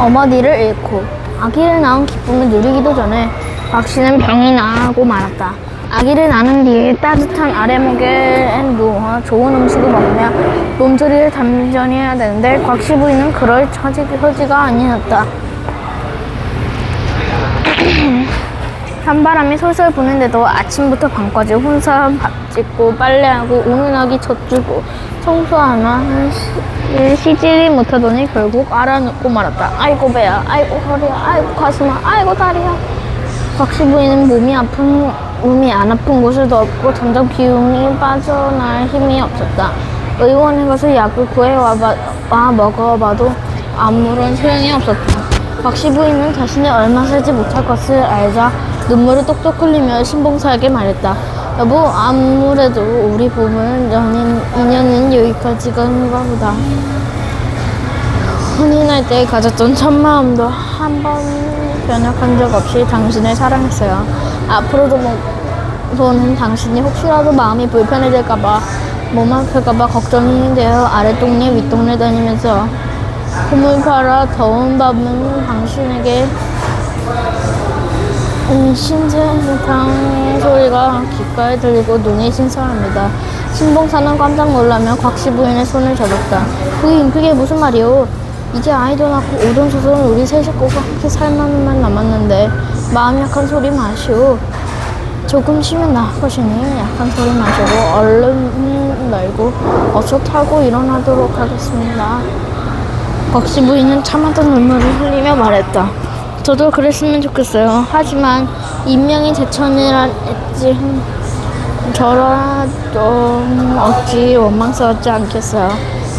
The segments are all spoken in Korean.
어머니를 잃고 아기를 낳은 기쁨을 누리기도 전에 곽씨는 병이 나고 말았다. 아기를 낳은 뒤에 따뜻한 아래목에 누워 좋은 음식을 먹으며 몸조리를 단전해야 되는데 곽씨 부인은 그럴 처지가 아니었다. 찬바람이 솔솔 부는데도 아침부터 밤까지 혼자 밥 짓고 빨래하고 우는 아기 젖주고 청소하나 쉬지 못하더니 결국 알아눕고 말았다. 아이고 배야, 아이고 허리야, 아이고 가슴아, 아이고 다리야. 곽씨 부인은 몸이 안 아픈 곳을 넣었고 점점 기운이 빠져날 힘이 없었다. 의원에 가서 약을 구해와 먹어봐도 아무런 소용이 없었다. 곽씨 부인은 자신이 얼마 살지 못할 것을 알자 눈물을 똑똑 흘리며 신봉사에게 말했다. 여보, 아무래도 우리 부부는 인연은 여기까지인가 보다. 혼인할 때 가졌던 첫 마음도 한 번 변혁한 적 없이 당신을 사랑했어요. 앞으로도 보는 당신이 혹시라도 마음이 불편해질까봐 몸 아플까봐 걱정이 되어 아랫동네 윗동네 다니면서 콧물 팔아 더운 밤은 당신에게 신세상 소리가 귓가에 들리고 눈이 신선합니다. 신봉사는 깜짝 놀라며 곽씨 부인의 손을 잡았다. 부인, 그게 무슨 말이오? 이제 아이도 낳고 오돈소돈 우리 세 식구가 함께 살만만 남았는데 마음 약한 소리 마시오. 조금 쉬면 나을 것이니 약한 소리 마시고 얼른 말고 어서 타고 일어나도록 하겠습니다. 곽씨 부인은 참았던 눈물을 흘리며 말했다. 저도 그랬으면 좋겠어요. 하지만 인명이 제천이라지 저라도 어찌 원망스럽지 않겠어요.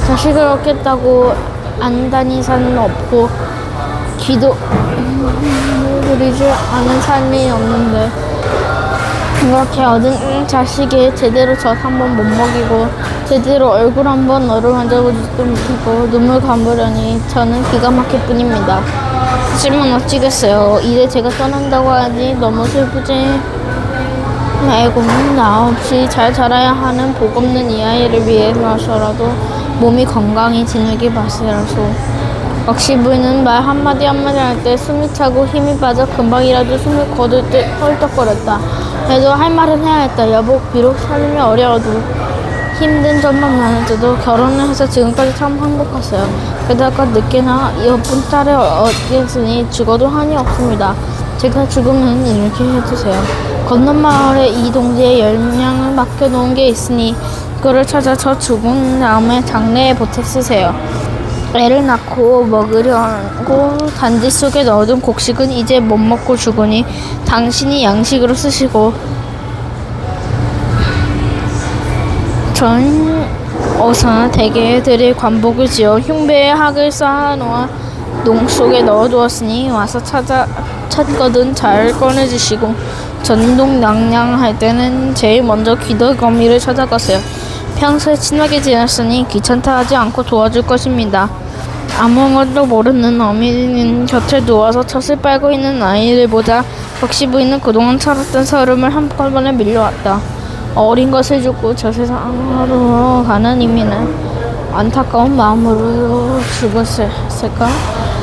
자식을 얻겠다고 안다니 산은 없고 기도 드리지 않은 삶이 없는데 그렇게 얻은 자식이 제대로 젖 한번 못 먹이고 제대로 얼굴 한번 너를 만져보지도 못하고 눈물 감으려니 저는 기가 막힐 뿐입니다. 하지만 어찌겠어요. 이제 제가 떠난다고 하니 너무 슬프지. 아이고, 나 없이 잘 자라야 하는 복 없는 이 아이를 위해서라도 몸이 건강히 지내기 바라소. 곽씨 부인은 말 한마디 한마디 할 때 숨이 차고 힘이 빠져 금방이라도 숨을 거둘 듯 헐떡거렸다. 그래도 할 말은 해야 했다. 여보, 비록 삶이 어려워도 힘든 점만 많아도 결혼을 해서 지금까지 참 행복했어요. 게다가 늦게나 예쁜 딸을 얻겠으니 죽어도 한이 없습니다. 제가 죽으면 이렇게 해주세요. 건넌 마을에 이 동지에 10냥을 맡겨놓은 게 있으니 그를 찾아 저 죽은 다음에 장례에 보태 쓰세요. 애를 낳고 먹으려고 단지 속에 넣어둔 곡식은 이제 못 먹고 죽으니 당신이 양식으로 쓰시고 전 어서 대게에 드릴 관복을 지어 흉배에 학을 쌓아놓아 농 속에 넣어두었으니 와서 찾거든 잘 꺼내주시고 전동낭량할 때는 제일 먼저 귀덕거미를 찾아가세요. 평소에 친하게 지냈으니 귀찮다 하지 않고 도와줄 것입니다. 아무것도 모르는 어미는 곁에 누워서 젖을 빨고 있는 아이를 보자 곽씨 부인은 그동안 참았던 서름을 한꺼번에 밀려왔다. 어린 것을 죽고 저 세상으로 가는 이미는 안타까운 마음으로 죽었을까?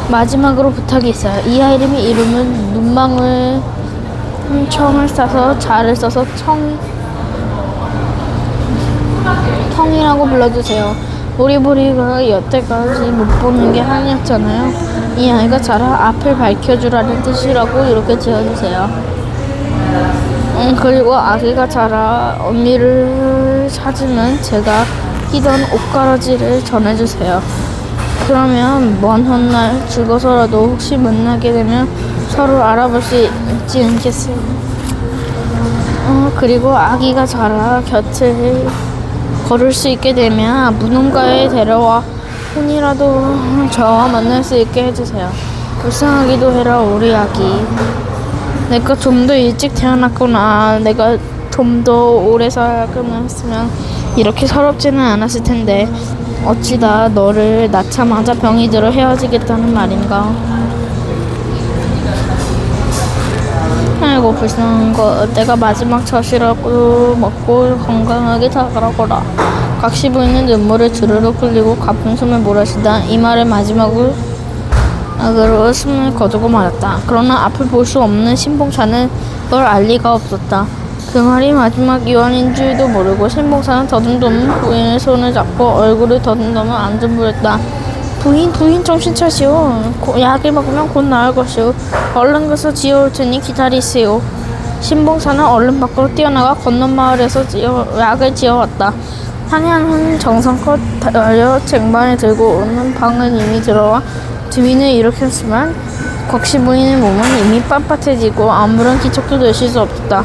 마지막으로 부탁이 있어요. 이 아이를 이름은 눈망울 청을 싸서 자를 써서 청이라고 불러주세요. 우리 보리가 여태까지 못 보는 게 한이었잖아요. 이 아이가 자라 앞을 밝혀주라는 뜻이라고 이렇게 지어주세요. 그리고 아기가 자라 언니를 찾으면 제가 끼던 옷가라지를 전해주세요. 그러면 먼 훗날 죽어서라도 혹시 만나게 되면 서로 알아볼 수 있지 않겠어요? 그리고 아기가 자라 곁을 걸을 수 있게 되면 무능가에 데려와 혼이라도 저와 만날 수 있게 해주세요. 불쌍하기도 해라 우리 아기. 내가 좀 더 일찍 태어났구나. 내가 좀 더 오래 살았구나 했으면 이렇게 서럽지는 않았을 텐데 어찌다 너를 낳자마자 병이 들어 헤어지겠다는 말인가. 아이고 불쌍한 거. 내가 마지막 젖이라고 먹고 건강하게 자라거라. 곽씨 부인은 눈물을 주르륵 흘리고 가쁜 숨을 몰아쉬다 이 말을 마지막으로 악으로 숨을 거두고 말았다. 그러나 앞을 볼 수 없는 신봉사는 그걸 알 리가 없었다. 그 말이 마지막 유언인 줄도 모르고 신봉사는 더듬더듬 부인의 손을 잡고 얼굴을 더듬더듬 안전부렸다. 부인 정신 차시오. 약을 먹으면 곧 나을 것이오. 얼른 가서 지어올 테니 기다리세요. 신봉사는 얼른 밖으로 뛰어나가 건넌 마을에서 약을 지어왔다. 한양은 정성껏 달려 쟁반에 들고 오는 방은 이미 들어와 주민을 일으켰지만 곽씨 부인의 몸은 이미 빳빳해지고 아무런 기척도 내실 수 없었다.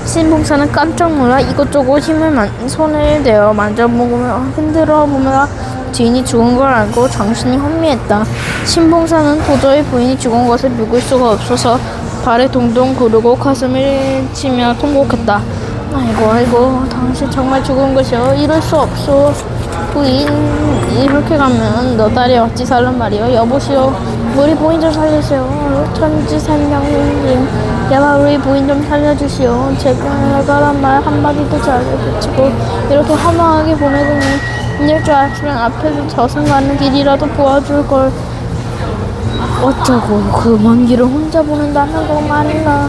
신봉사는 깜짝 놀라 이것저것 손을 대어 만져보며 흔들어 보며 주인이 죽은 걸 알고 정신이 혼미했다. 신봉사는 도저히 부인이 죽은 것을 믿을 수가 없어서 발에 동동 구르고 가슴을 치며 통곡했다. 아이고 당신 정말 죽은 것이여. 이럴 수 없소. 부인 이렇게 가면 너 딸이 어찌 살란 말이여. 여보시오, 우리 부인 좀 살려주시오. 천지산명님, 제발 우리 부인 좀 살려주시오. 제가란 말 한마디도 잘 붙이고 이렇게 허망하게 보내더니 이럴 줄 알았으면 앞에서 저승 가는 길이라도 보아줄 걸. 어쩌고 그 먼 길을 혼자 보낸다는 거 말인가.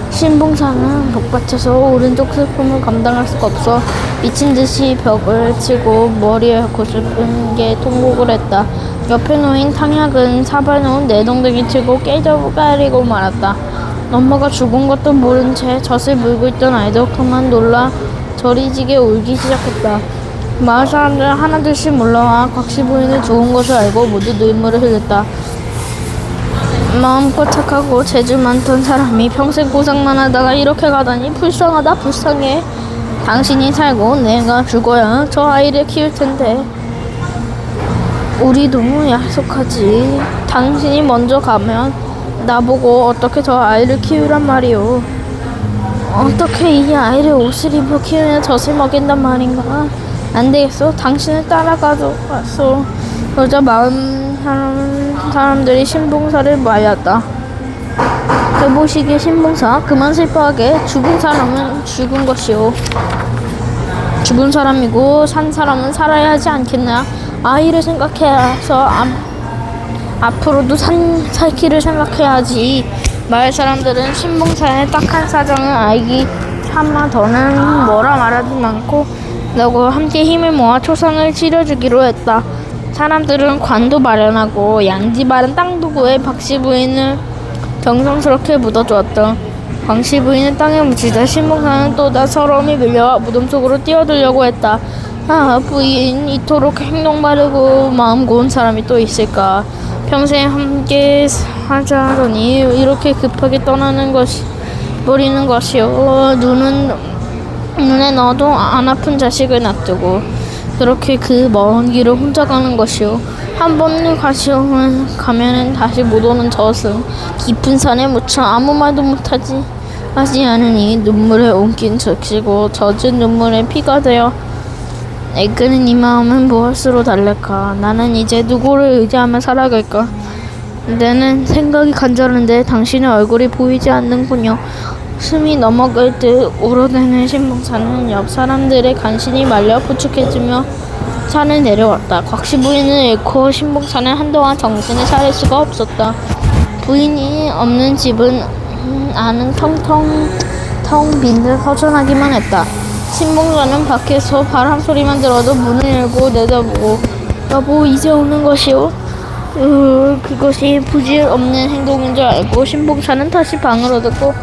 신봉사는 복받쳐서 오른쪽 슬픔을 감당할 수가 없어 미친 듯이 벽을 치고 머리에 고슬픈 게 통곡을 했다. 옆에 놓인 탕약은 사발 놓은 내동댕이 치고 깨져가리고 말았다. 엄마가 죽은 것도 모른 채 젖을 물고 있던 아이도 그만 놀라 저리지게 울기 시작했다. 마을 사람들은 하나둘씩 물러와 곽씨 부인을 죽은 것을 알고 모두 눈물을 흘렸다. 마음껏 착하고 재주 많던 사람이 평생 고생만 하다가 이렇게 가다니 불쌍하다. 불쌍해. 당신이 살고 내가 죽어야 저 아이를 키울 텐데. 우리도 약속하지. 당신이 먼저 가면 나보고 어떻게 저 아이를 키우란 말이오. 어떻게 이 아이를 옷을 입어 키우냐 젖을 먹인단 말인가. 안 되겠어. 당신을 따라가서 왔어. 그러자 마음 사람들이 신봉사를 말렸다. 여보시기에 신봉사, 그만 슬퍼하게. 죽은 사람은 죽은 것이오. 죽은 사람이고 산 사람은 살아야 하지 않겠나. 아이를 생각해서 앞으로도 살 길을 생각해야지. 마을 사람들은 신봉사의 딱한 사정을 알기 차마 더는 뭐라 말하지 않고 너고 함께 힘을 모아 초상을 치러주기로 했다. 사람들은 관도 마련하고 양지 바른 땅도 구해 박씨 부인을 정성스럽게 묻어주었다. 박씨 부인은 땅에 묻히자 신봉사는 또다 서러움이 밀려와 무덤 속으로 뛰어들려고 했다. 아, 부인, 이토록 행동 바르고 마음 고운 사람이 또 있을까. 평생 함께 하자더니 이렇게 급하게 버리는 것이요. 눈에 넣어도 안 아픈 자식을 놔두고 그렇게 그 먼 길을 혼자 가는 것이요. 한 번 가면은 다시 못 오는 저승 깊은 산에 묻혀 아무 말도 하지 않으니 눈물에 옮긴 적시고 젖은 눈물에 피가 되어 애끄는 이 마음은 무엇으로 달랠까. 나는 이제 누구를 의지하며 살아갈까. 내는 생각이 간절한데 당신의 얼굴이 보이지 않는군요. 숨이 넘어갈 듯 울어대는 신봉사는 옆 사람들의 간신히 말려 부축해주며 산을 내려왔다. 곽씨 부인을 잃고 신봉사는 한동안 정신을 차릴 수가 없었다. 부인이 없는 집은 안은 텅 빈 듯 허전하기만 했다. 신봉사는 밖에서 바람 소리만 들어도 문을 열고 내다보고 여보, 이제 오는 것이오. 그것이 부질없는 행동인 줄 알고 신봉사는 다시 방으로 듣고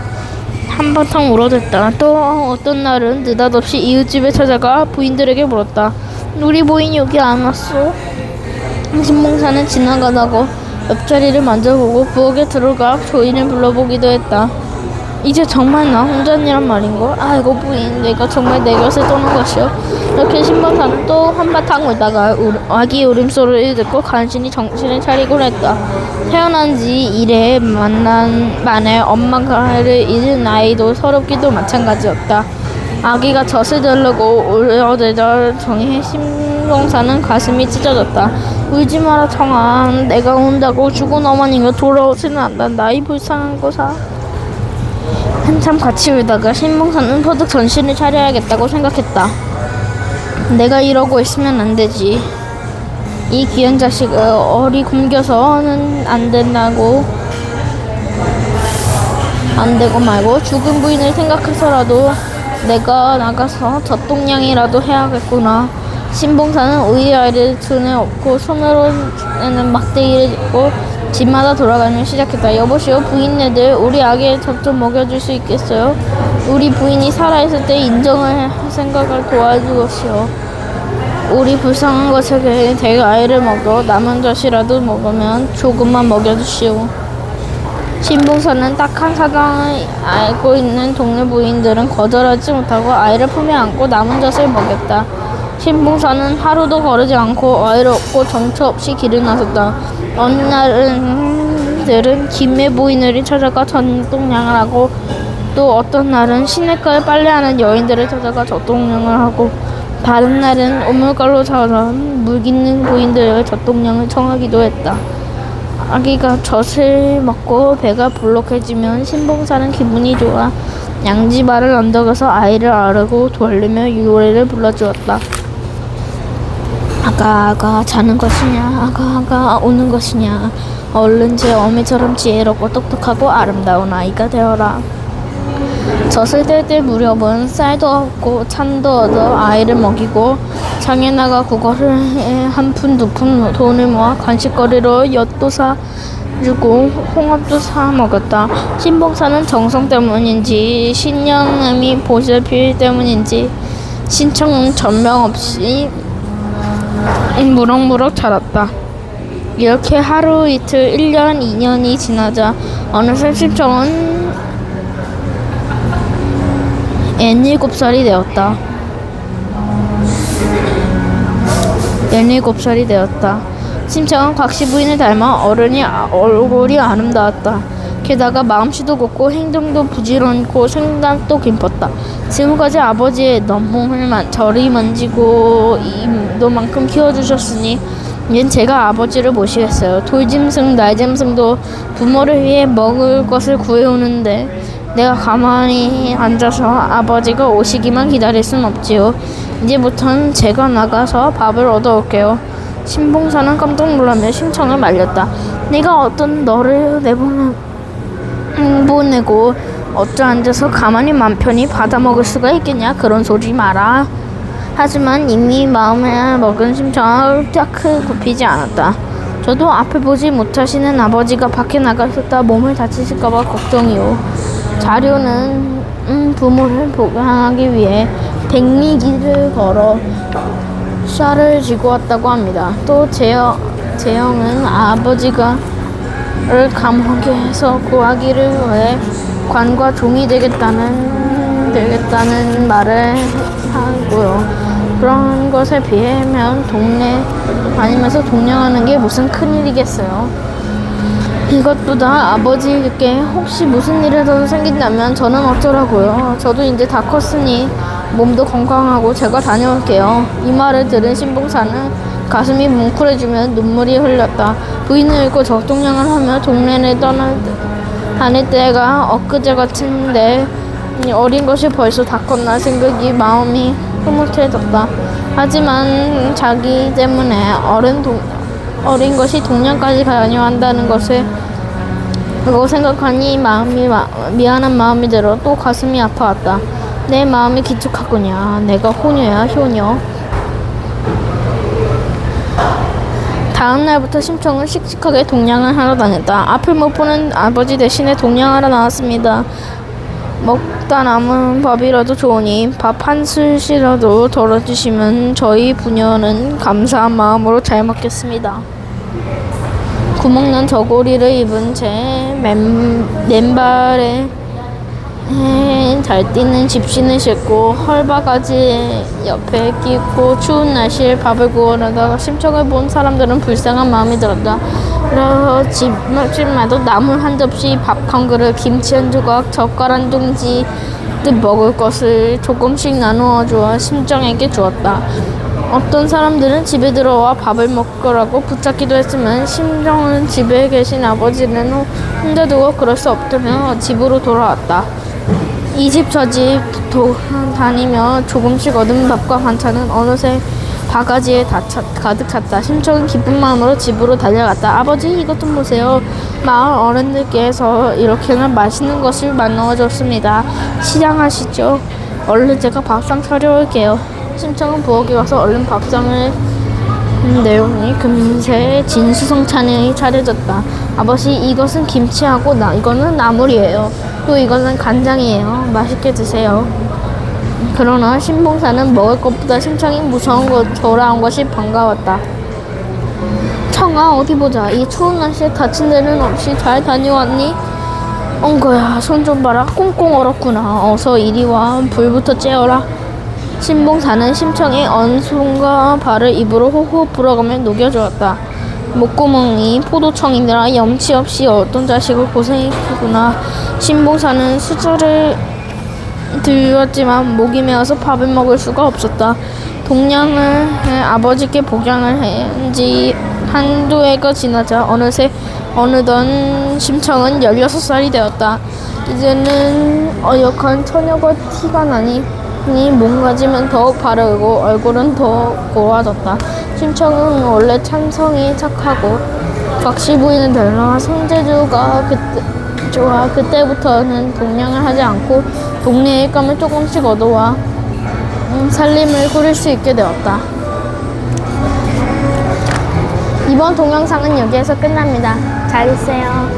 한바탕 울어댔다. 또 어떤 날은 느닷없이 이웃집에 찾아가 부인들에게 물었다. 우리 부인 여기 안 왔어? 신봉사는 지나가다가 옆자리를 만져보고 부엌에 들어가 조인을 불러보기도 했다. 이제 정말 나 혼자니란 말인걸? 아이고 부인, 내가 정말 내 곁을 떠난 것이오. 이렇게 신봉사는 또 한바탕 울다가 아기 울음소리를 듣고 간신히 정신을 차리곤 했다. 태어난 지 이래 만에 엄마를 잃은 아이도 서럽기도 마찬가지였다. 아기가 젖을 들르고 울어대자 정의 신봉사는 가슴이 찢어졌다. 울지 마라 청아. 내가 온다고 죽은 어머니가 돌아오지는 않는다. 이 불쌍한 거사. 한참 같이 울다가 신봉사는 퍼뜩 정신을 차려야겠다고 생각했다. 내가 이러고 있으면 안 되지. 이 귀한 자식을 어리 굶겨서는 안 된다고, 안 되고 말고 죽은 부인을 생각해서라도 내가 나가서 젖동냥이라도 해야겠구나. 신봉사는 우리 아이를 등에 업고 손으로는 막대기를 짚고 집마다 돌아가며 시작했다. 여보시오, 부인네들 우리 아기에 젖 좀 먹여줄 수 있겠어요? 우리 부인이 살아있을 때 인정을 할 생각을 도와주시오. 우리 불쌍한 것에게 대 아이를 먹여 남은 젖이라도 먹으면 조금만 먹여주시오. 신봉사는 딱한 사정을 알고 있는 동네 부인들은 거절하지 못하고 아이를 품에 안고 남은 젖을 먹였다. 신봉사는 하루도 거르지 않고 아이를 업고 정처 없이 길을 나섰다. 어느 날은 김매 부인을 찾아가 젖동냥을 하고, 또 어떤 날은 시냇가에 빨래하는 여인들을 찾아가 젖동냥을 하고, 다른 날은 우물가로 찾아온 물깃는 부인들의 젖동냥을 청하기도 했다. 아기가 젖을 먹고 배가 불룩해지면 신봉사는 기분이 좋아 양지바를 얹어서 아이를 아르고 돌리며 노래를 불러주었다. 아가 자는 것이냐, 아가 우는 것이냐, 얼른 제 어미처럼 지혜롭고 똑똑하고 아름다운 아이가 되어라. 젖을 뗄 때 무렵은 쌀도 얻고 찬도 얻어 아이를 먹이고, 장에 나가 국어를 한 푼 두 푼 돈을 모아 간식거리로 엿도 사주고 홍합도 사 먹었다. 신봉사는 정성 때문인지 신령함이 보살필 때문인지 신청은 전명 없이 무럭무럭 자랐다. 이렇게 하루 이틀 1년 2년이 지나자 어느새 신청은 17살이 되었다. 17살이 되었다. 심청은 곽씨 부인을 닮아 얼굴이 아름다웠다. 게다가 마음씨도 곱고 행동도 부지런고 생각도 깊었다. 지금까지 아버지의 넘몸을 저리 만지고 이도만큼 키워주셨으니 이젠 제가 아버지를 모시겠어요. 돌짐승 날짐승도 부모를 위해 먹을 것을 구해오는데 내가 가만히 앉아서 아버지가 오시기만 기다릴 순 없지요. 이제부터는 제가 나가서 밥을 얻어올게요. 신봉사는 깜짝 놀라며 심청을 말렸다. 내가 어떤 너를 보내고 어쩌 앉아서 가만히 맘 편히 받아먹을 수가 있겠냐. 그런 소리 마라. 하지만 이미 마음에 먹은 심청은 딱 굽히지 않았다. 저도 앞을 보지 못하시는 아버지가 밖에 나가셨다 몸을 다치실까봐 걱정이요. 자료는 부모를 보강하기 위해 백리길을 걸어 샤를 쥐고 왔다고 합니다. 또 재영은 아버지가 를 감옥에 해서 구하기를 위해 관과 종이 되겠다는 말을 하고요. 그런 것에 비하면 동네 다니면서 동냥하는 게 무슨 큰일이겠어요. 이것보다 아버지께 혹시 무슨 일이라도 생긴다면 저는 어쩌라고요. 저도 이제 다 컸으니 몸도 건강하고 제가 다녀올게요. 이 말을 들은 신봉사는 가슴이 뭉클해지며 눈물이 흘렀다. 부인을 잃고 적동냥을 하며 동네를 다닐 때가 엊그제 같은데 어린 것이 벌써 다 컸나 생각이 마음이 흐뭇해졌다. 하지만 자기 때문에 어린 것이 동냥까지 다녀간다는 것을 그거 생각하니 미안한 마음이 들어 또 가슴이 아파왔다. 내 마음이 기특하구냐. 내가 효녀야, 효녀. 다음 날부터 심청은 씩씩하게 동냥을 하러 다녔다. 앞을 못 보는 아버지 대신에 동냥하러 나왔습니다. 먹다 남은 밥이라도 좋으니 밥 한 술씩이라도 덜어주시면 저희 부녀는 감사한 마음으로 잘 먹겠습니다. 구멍난 저고리를 입은 채 맨발에 잘 뛰는 집신을 신고 헐바가지 옆에 끼고 추운 날씨에 밥을 구하려다가 심청을 본 사람들은 불쌍한 마음이 들었다. 그래서 집마다 나물 한 접시, 밥 한 그릇, 김치 한 조각, 젓갈 한 봉지 뜻 먹을 것을 조금씩 나누어 주어 심청에게 주었다. 어떤 사람들은 집에 들어와 밥을 먹으라고 붙잡기도 했지만 심청은 집에 계신 아버지는 혼자 두고 그럴 수 없다며 집으로 돌아왔다. 이 집 저 집 다니며 조금씩 얻은 밥과 반찬은 어느새 바가지에 가득 찼다. 심청은 기쁜 마음으로 집으로 달려갔다. 아버지, 이것 좀 보세요. 마을 어른들께서 이렇게나 맛있는 것을 만들어줬습니다. 시장하시죠. 얼른 제가 밥상 차려올게요. 심청은 부엌에 가서 얼른 밥상을 내오니 금세 진수성찬이 차려졌다. 아버지, 이것은 김치하고 이거는 나물이에요. 또 이거는 간장이에요. 맛있게 드세요. 그러나 신봉사는 먹을 것보다 심청이 무서운 돌아온 것이 반가웠다. 청아, 어디 보자. 이 추운 날씨에 다친 데는 없이 잘 다녀왔니? 엉거야, 손 좀 봐라. 꽁꽁 얼었구나. 어서 이리 와. 불부터 쬐어라. 신봉사는 심청의 언손과 발을 입으로 호호 불어가며 녹여주었다. 목구멍이 포도청이더라. 염치 없이 어떤 자식을 고생했구나. 신봉사는 수저를 들었지만 목이 메어서 밥을 먹을 수가 없었다. 동량을 아버지께 복양을 한 지 한두 해가 지나자 어느덧 심청은 16살이 되었다. 이제는 어역한 처녀가 티가 나니 몸가짐은 더욱 바르고 얼굴은 더 고와졌다. 심청은 원래 참성이 착하고 박씨 부인은 별나 손재주가 좋아. 그때부터는 동냥을 하지 않고 동네 일감을 조금씩 얻어와 살림을 꾸릴 수 있게 되었다. 이번 동영상은 여기에서 끝납니다. 잘 있어요.